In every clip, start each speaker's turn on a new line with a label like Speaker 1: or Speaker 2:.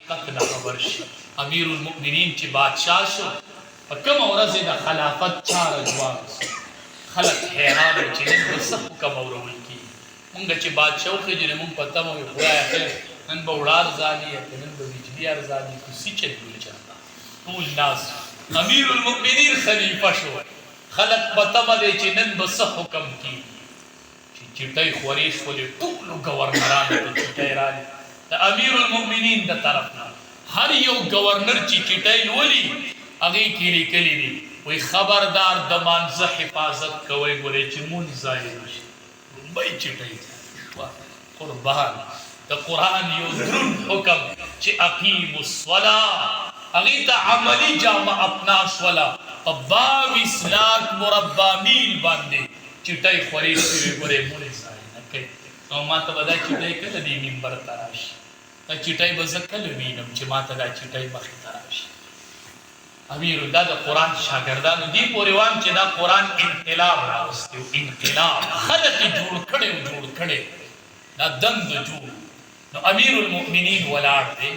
Speaker 1: حقیقت نه خبر شي. امیر المؤمنین چې بادشاه شو په کومه ورځ د خلافت چا رجوع خلک حیران چې نن به څه حکم اورول کېږي. مونږ چې بادشاه وخېږي نو مونږ په تمه وي خدایه خیر نن به وړه ارزاني یا نن به بجلي ارزاني کوسي چلوي چاته ټول ناس. امیر المؤمنین خلیفه شو خلک په تمه دی چې نن به څه حکم کېږي. چې چټۍ خورې شولې ټولو ګورنرانو ته چټۍ راغلې د امیر المؤمنین د طرف نه هر یو ګورنر چې چټۍ لولي هغې کې لیکلي دي وایي خبردار د مانځه حفاظت کوئ ګورئ چې مونځ ضایع نه شي. لومبۍ چټۍ قربان د قرآن یو دروند حکم چې اقیموا الصلاة هغې ته عملي جامه اپنا شوله په 22 لاک مربع میل باندې چټۍ خورې شوې ګورئ مونځ ضایع نه کوي. نو ما ته به دا چټۍ کله دې منبر ته راشي دا چټۍ به زه کله وینم چې ما ته دا چټۍ مخې ته راشي. امیر دا د قرآن شاګردانو دې پورې وایم چې دا قرآن انقلاب راوستی انقلاب خلک یې جوړ کړی دا دند جوړ. نو امیر المؤمنین ولاړ دی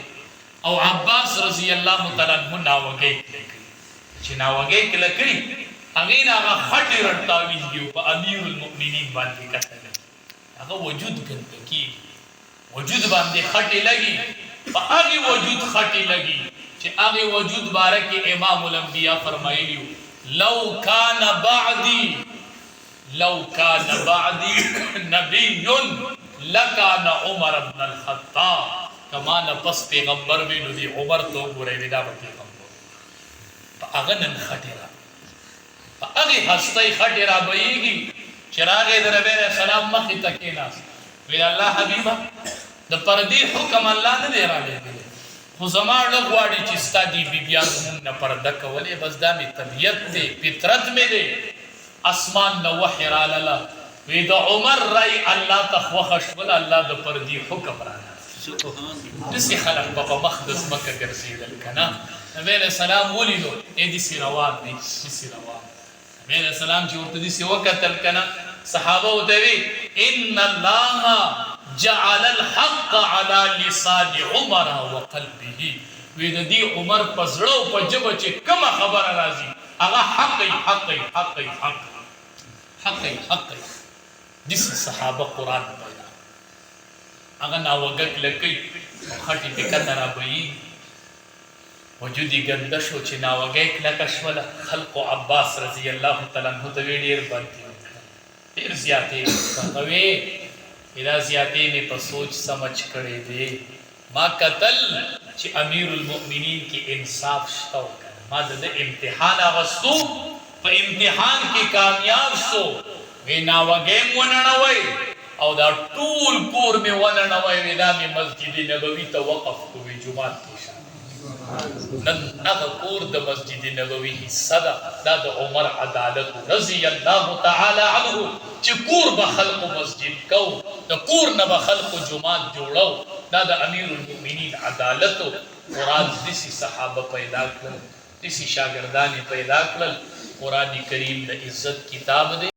Speaker 1: او عباس رضی الله تعالی عنہ ناوګۍ کله کړي چې ناوګۍ کله کړي هغې نه هغه خټې رټاویږي په امیر المؤمنین باندې کتل هغه وجود ګنده کېږي وجود باندې خټې لګي په هغې وجود خټې لګي چې هغې وجود باره کې امام الانبیا فرمایلي لو کان بعدی نبی لکان عمر بن الخطاب کما نه پس پیغمبر وي نو دی عمر ته وګورئ دا به پیغمبر په هغه نن خټې را په هغې هستۍ خټې را بهیږي چې راغی د نبي علیه السلام مخې ته کېناست ویل الله حبیبه د پردې حکم الله نه دی رالیږلی خو زما زړه غواړي چې ستا دې بیبیانو مونږ نه پرده کولې بس دا مې طبیعت دی فطرت مې دی اسمان نه وحی رالاله وی د عمر رای الله ته خوښه شوله الله د پردې حکم راله داسې خلک به په مخ د ځمکه ګرځېدل که نه نبی علیه السلام ولیدو داسې روان دی داسې روان نبی علیه السلام چې ورته داسې وکتل که نه صحابه ورته وی ان الله جعل الحق على لسان عمر وقلبه وی د دې عمر په زړه او په ژبه چې کومه خبره راځي هغه حق داسې صحابه قرآن پیدا هغه ناوګک لکۍ او خټې پې کته رابهیږي وجود یې ګنده شو چې ناوګۍ کلکه شوله خلقو عباس رضی الله تعالی عنه ته وی ډېر بد دي ډېر زیاتې هغه وی دا زیاتې مې په سوچ سمجھ کړی دی ما کتل چې امیر المؤمنین کې انصاف شته او که نه ما د امتحان اخیستو په امتحان کې کامیاب شو وی ناوګۍ م ونړوئ او دا ټول کور مې ونړوئ وی دا مې مسجد نبوي ته وقف کړو وی جومات کې نن هغه کور د مسجد نبوي حصه ده دا د عمر عدالت رضی الله تعالی عنه چې کور به خلقو مسجد کو د کور نه به خلقو جومات جوړو دا د امیر المؤمنین عدالت قرآن داسې صحابه پیدا کړل داسې شاګردان پیدا کړل قرآن کریم د عزت کتاب دی